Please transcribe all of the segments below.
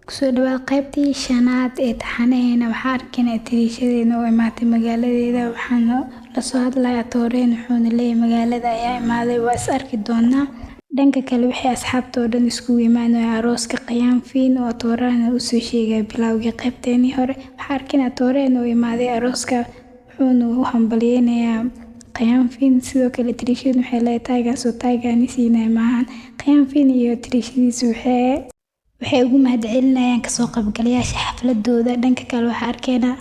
Kusoo dhawaad qaybtii shanaad ee taxanaheena waxaan arkaynaa tiriishadeena oo imaatay magaaladeeda waxaana la soo hadlayaa tooreen wuxuuna leeyahay magaalada ayaa imaaday waa is arki doonaa. Dhanka kale waxay asxaabta oo dhan iskugu imaanayaan arooska Qayaanfiin oo tooraan u soo sheegay bilowgii qaybteenii hore. Waxaan arkaynaa tooreen oo imaaday arooska wuxuuna u hambalyeeynaya Qayaanfiin sidoo kale tiriishadu waxay leedahay taagaas oo taagaani siinay maahan. Qayaanfiin iyo tiriishadiisu waxay ugu mahadcelinayaan kasoo qaybgalayaasha xafladooda. Dhanka kale waxaan arkaynaa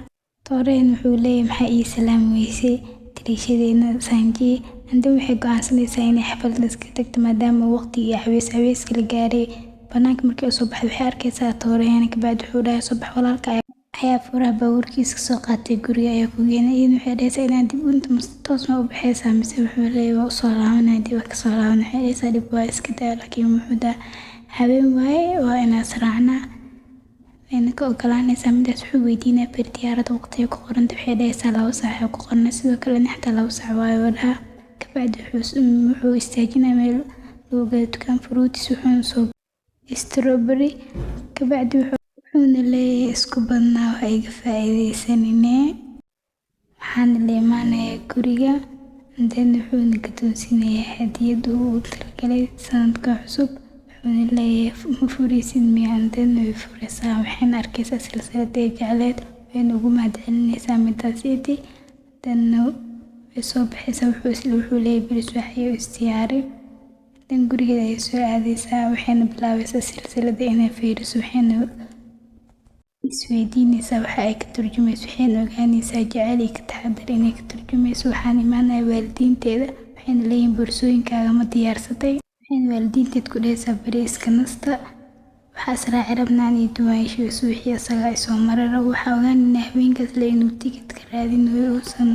tooreen wuxuu leeyahay maxaa ii salaami weysay tiriishadeena Sanji. Hadda waxay go'aansanaysaa inay xafladda iska tagto maadaama waqtigii xaweyska la gaaray. Banaanka markay u soo baxdo waxay arkaysaa tooreen kabacdi wuxuu dhahay soo bax walaalka ayaa furaha baabuurkiisa kasoo qaatay guriga ayaa ku geynay. Iyaduna waxay dhahaysaa inaan dib inta toos ma u baxaysaa mise wuxuu leeyahay waa u soo laabanaya dib ka soo laaban. Waxay dhahaysaa dib waa iska daa laakiin wuxuu dhahay habeen waaye waa inaan israacnaa. Wayna ka ogolaanaysaa midaas wuxuu weydiinaya bari diyaaradda waqtiga ku qoranta waxay dhahaysaa 2 saac ku qornay sidoo kale xataa 2 saac waaye oo dhaha. Kabacdi wuxuu istaajinaya meel lagu gado dukaan fruits wuxuuna soo strawberry. Kabacdi wuxuuna leeyahay isku badnaa waxa iga faa'iidaysanine waxaana la imaanaya guriga. Then wuxuuna gadoonsiinayaa hadiyad uu talagalay sanadka cusub. Wuxuuna leeyahay ma furaysid miyaa? Then way furaysaa waxayna arkaysaa silsilada ay jecleed wayna ugu mahadcelinaysaa midaas iyadii. Then way soo baxaysaa wuxuu leeyahay bari waxay is diyaari. Then gurigeeda ayay soo aadaysaa waxayna bilaabaysaa silsilada inay fiiriso waxayna isweydiinaysaa waxa ay ka turjumayso waxayna ogaanaysaa jacayl iyo taxaddar inay ka turjumayso. Waxaan imaanaya waalidiinteeda waxayna leeyihiin boorsooyinkaaga ma diyaarsatay. Waxayna waalidiinteed ku dhahaysaa bari iska nasta waxaa israaci rabnaan iyo duwaansho suuxii asaga soo marara. Waxaa ogaanaynaa haweenkaas le inuu tikid ka raadinayo uusan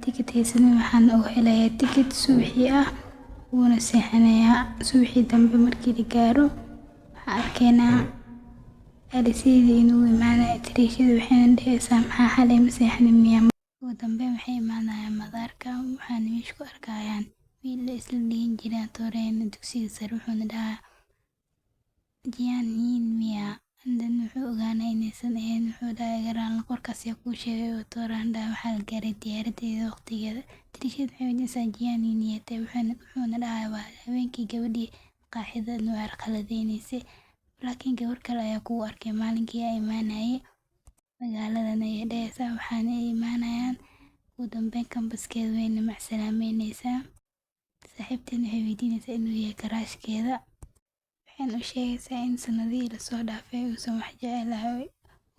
tikid haysanin waxaana uu helayaa tikid suuxii ah wuuna seexanayaa. Suuxii dambe markii la gaaro waxaan arkaynaa aliseydii inuu imaanayo tiriishada waxayna dhahaysaa maxaa xalay ma seexanin miyaa? Ugu dambeyn waxay imaanayaan madaarka waxaana meesha ku arkayaan wiil la isla dhigan jiraan tooreen dugsiga sare wuxuuna dhahaa Jian miyaa? Then wuxuu ogaanay inaysan ahayn wuxuu dhahay garaan qorkaas yaa kuu sheegay oo tooraan dhahay waxaa la gaaray diyaaradeeda waqtigeeda. Tiriishada waxay weydiinaysaa Jian niyatay wuxuuna dhahay waa haweenkii gabadhii qaaxida noo carqaladeynaysay laakiin gabar kale ayaa kugu arkay maalinkii ay imaanayay magaaladan ayay dhahaysaa waxaana ay imaanayaan. Ugu dambeyn kambaskeeda wayna macsalaameynaysaa. Saaxiibteena waxay weydiinaysaa inuu yahay garaashkeeda waxayna u sheegaysaa in sanadihii la soo dhaafay uusan wax jecel ah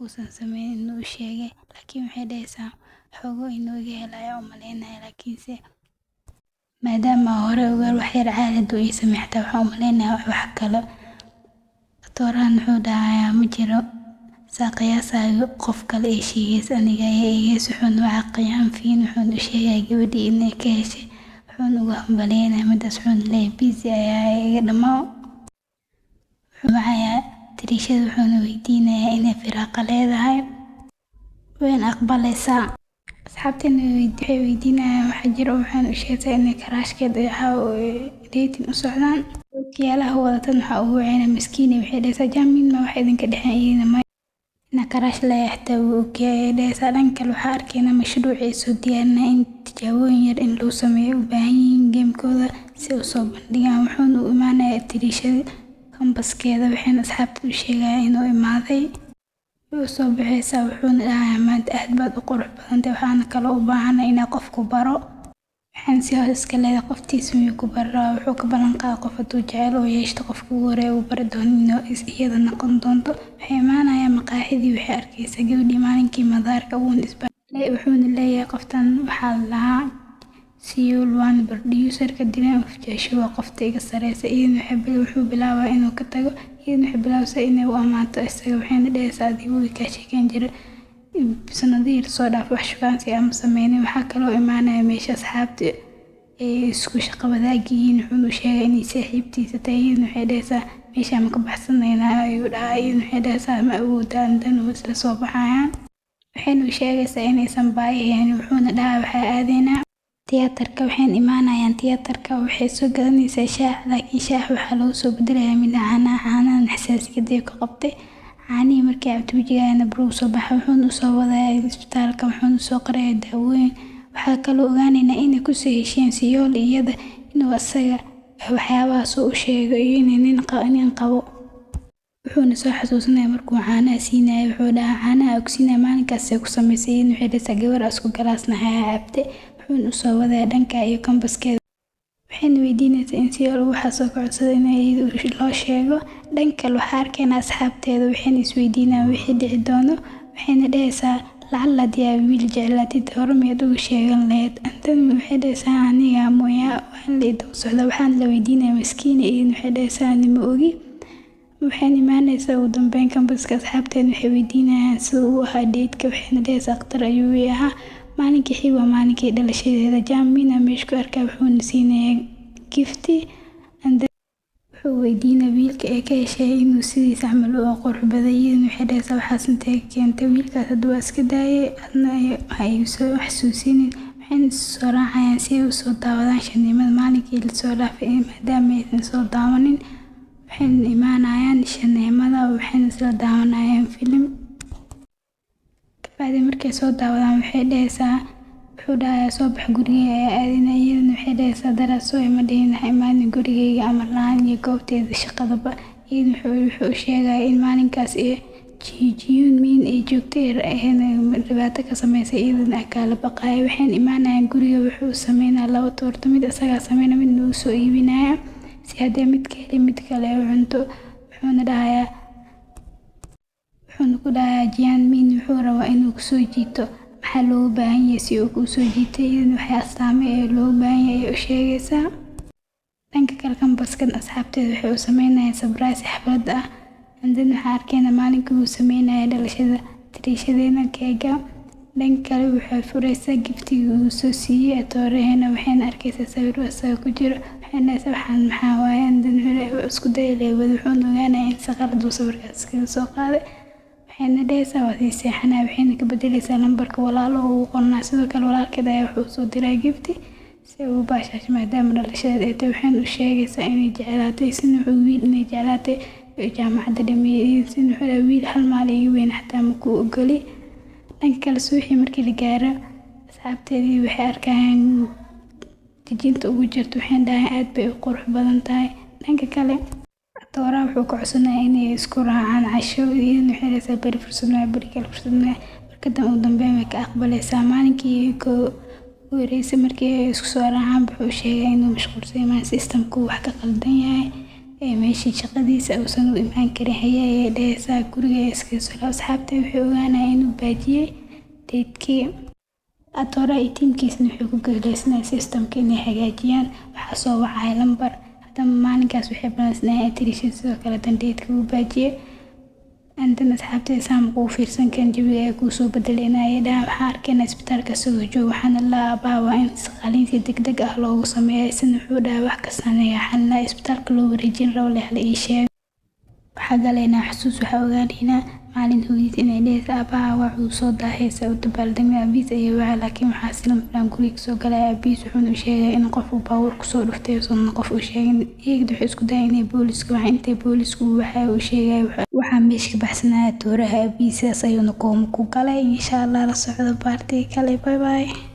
uusan sameyn inuu u sheegay laakiin waxay dhahaysaa xogo inuu iga helayo u maleynaya laakiinse maadaama hore ogaal wax yar caadi uu ii sameeyay xataa waxaan u maleynayaa wax kale. Tooraan wuxuu dhahayaa ma jiro saa qiyaasayo qof kale ee sheegaysa aniga ayaa eegaysa. Wuxuuna wacaa Qayaanfiin wuxuuna u sheegaya gabadhii inay ka heshay wuxuuna ugu hambalyeynaya midaas wuxuuna leeyahay busy ayaa iga dhamaa. Wuxuu wacayaa tiriishada wuxuuna weydiinayaa inay firaaqa leedahay wayna aqbalaysaa. Asxaabteena waxay weydiinayaan waxa jiro waxaana u sheegaysaa inay garaashkeeda dating u socdaan. Ookiyaalaha wadatan waxaa ugu wacayna miskiin waxay dhahaysaa Jamin ma wax idinka dhexeyn iyada ma ina garaash leeyahay xataa wuu ogyahay. Dhahaysaa dhanka kale waxaa arkaynaa mashruuc ay soo diyaarinayaan in tijaabooyin yar in lagu sameeyo u baahan yihiin geemkooda si u soo bandhigaan. Wuxuuna u imaanayaa tiriishada kambaskeeda waxayna asxaabta u sheegayaan inuu imaaday. Way u soo baxaysaa wuxuuna dhahayaa maanta aad baad u qurux badantay waxaana kaloo u baahanay inaa qofku baro. Waxaan si hoos iska leedahay qoftiisa miyuu ku baraa wuxuu ka ballan qaaday qof hadduu jecel oo yeeshto qofka ugu horeeya uu bari doono inuu iyada noqon doonto. Waxay imaanayaan maqaaxidii waxay arkaysaa gabadhii maalinkii madaarka wuxuuna leeyahay qoftan waxaa la lahaa Seoul waan producer-ka Dream of Joshua qofta iga sareysa. Iyaduna wuxuu bilaabaa inuu ka tago iyaduna waxay bilaabaysaa inay u amaato isaga waxayna dhahaysaa adiga wuu kaa sheekeyn jiray sanadihii la soo dhaafay wax shukaansi ama sameynin. Waxaa kaloo imaanaya meesha asxaabta ay isku shaqo wadaag yihiin wuxuuna u sheegay inay saaxiibtiisa tahay. Iyaduna waxay dhahaysaa meeshaan ma ka baxsanaynaa ayuu dhahay. Iyaduna waxay dhahaysaa ma awoodaan dan way isla soo baxayaan. Waxayna u sheegaysaa inaysan baahi ahayn wuxuuna dhahay waxaa aadaynaa tiyaatarka. Waxayna imaanayaan tiyaatarka waxay soo gadanaysaa shaah laakiin shaah waxaa lagu soo bedelayaa mid caanaha xasaasiyad ay ka qabtay caanihii markay cabto wajigeeda nabro uu soo baxay, wuxuuna u soo wadayaa isbitaalka, wuxuuna u soo qorayaa daawooyin. Waxaa kaloo ogaanaynaa inay ku soo heshiiyeen Siyol iyada inuu asaga waxyaabahaas u sheego iyo inay nin qabo. Wuxuuna soo xasuusinayaa markuu caanaha siinayo, wuxuu dhahaa caanaha aan ku siinayo maalinkaas ku samaysay in waxay dhahaysaa gabar isku galaasna ayaa cabtay. Wuxuuna u soo wadayaa dhanka iyo kambaskeeda. Waxayna weydiinaysaa in Siyol waxaas oo ka codsaday in iyada loo sheego. Dhanka kale waxaa arkaynaa asxaabteeda, waxayna isweydiinayaan wixii dhici doono. Waxayna dhahaysaa lacala haddii aad wiil jeclaatid hore miyaad ugu sheegan lahayd. Antani waxay dhahaysaa aniga mooyaa waan la idoo socda, waxaan la weydiinayaa maskiina iyo waxay dhahaysaa anima ogi. Waxayna imaanaysaa ugu dambeyn kambaska, asxaabteena waxay weydiinayaan sida uu ahaa dheedka. Waxayna dhahaysaa akhtar ayuu ii ahaa. Maalinkii xig waa maalinkii dhalashadeeda. Jaamina meesha ku arkaa wuxuuna siinayaa gifti. Wuxuu weydiinayaa wiilka ee ka heshay inuu sidiisa camal u qurux badan yahay. Waxay dhahaysaa waxaas intee ka keentay, wiilkaas hadduu iska daayay adna ha igu soo xasuusinin. Waxayna soo raacayaan si ay u soo daawadaan Shanimada maalinkii la soo dhaafay maadaama aysan soo daawanin. Waxayna imaanayaan Shanimada, waxayna isla daawanayaan filim. Kabacdi markay soo daawadaan waxay dhahaysaa, wuxuu dhahayaa soo bax gurigeyga ayaa aadayna. Iyadana waxay dhahaysaa daraasoo ima dhihin ha imaanin gurigeyga amar la'aan iyo goobteeda shaqadaba. Iyadana wuxuu u sheegayaa in maalinkaas Jiyun Min ay joogtay dhibaato ka samaysay, iyadana kala baqaaya. Waxayna imaanayaan guriga, wuxuu sameynayaa 2 toorto, mid asagaa sameynaya midna uu soo iibinaya si haddii mid ka heli mid kale u cunto. Wuxuuna ku dhahayaa Jian Min wuxuu rabaa inuu ku soo jiito, maxaa looga baahan yahay si uu ku soo jiitay. Iyadana waxay astaamay ee looga baahan yahay u sheegaysaa. Dhanka kale kambaskan asxaabteeda waxay u sameynayaan surprise xaflad ah. Waxaan arkaynaa maalinkii uu sameynayay dhalashada Trishadeena keega. Dhanka kale waxay furaysaa giftiga uu soo siiyay Atooreheena. Waxayna arkaysaa sawir asaga ku jiro. Waxayna dhahaysaa waxaan maxaa waaye. Wuxuu isku dayay wuxuuna ogaanayaa in si qalad uu sawirkaas iskaga soo qaaday. Waxayna dhahaysaa waa sii seexanaya. Waxayna ka bedelaysaa lambarka walaalo uu qornaa. Sidoo kale walaalkeed ayaa wuxuu soo diray gifti si uu u baashaash maadaama dhalashadeeda ay tahay. Waxayna u sheegaysaa inay jeclaatay sina wuxuu wiil inay jeclaatay jaamacadda dhameeyay. Sina wuxuu dhahay wiil hal maal iga weyn xataa ma kuu ogoli. Dhanka kale suuxii markii la gaaro asxaabteedii waxay arkayaan jijinta ugu jirto. Waxayna dhahaan aad bay u qurux badan tahay. Dhanka kale Atooraha wuxuu ka codsanayaa inay isku raacaan casho. Iyadana waxay dhahaysaa beri fursad maayo, beri kale fursad maayo. Marka ugu dambeyn way ka aqbalaysaa. Maalinkii ugu horeysay markii ay isku soo raacaan wuxuu sheegay inuu mashquulsan yahay systemku wax ka qaldan yahay meeshii shaqadiisa uusan u imaan karin. Ayay dhahaysaa guriga iskaga soo laabo. Asxaabteeda waxay ogaanayaan inuu baajiyay dheedkii. Atooraha iyo tiimkiisana waxay ku guuleysanayaan systemka inay hagaajiyaan. Waxaa soo wacay lambar. Haddana maalinkaas waxay balansanaayeen Trisha sidoo kale dheedka uu baajiyay. Asxaabteeda saamku u fiirsan kan jawiga ay ku soo bedelayeen. Waxaan arkaynaa isbitaalka isagoo jooga. Waxaana la abaabaa in qalliin si degdeg ah loogu sameeyo. Isna wuxuu dhahay wax kasta aniga xalina isbitaalka loo wareejin rabo la ii sheeg. Waxaa galaynaa xusuus. Waxaa ogaanaynaa maalin hooyadiis inay dhahaysa aabbaha wuxuu soo daahaysa u dabaaldegay aabbihiis ayay wacay. Laakiin waxaa isla filan guriga soo galay aabbihiis. Wuxuuna u sheegay in qof uu baabuur ku soo dhuftay uusan qof u sheegin. Iyagana waxay isku dayeen inay booliska wacaan. Intay boolisku waxay u sheegay waxaa meesha ka baxsanaya Atooraha aabbihiis. Sidaas ayuuna kooma ku galay. Insha Allah la socdo baartiga kale. Bye bye.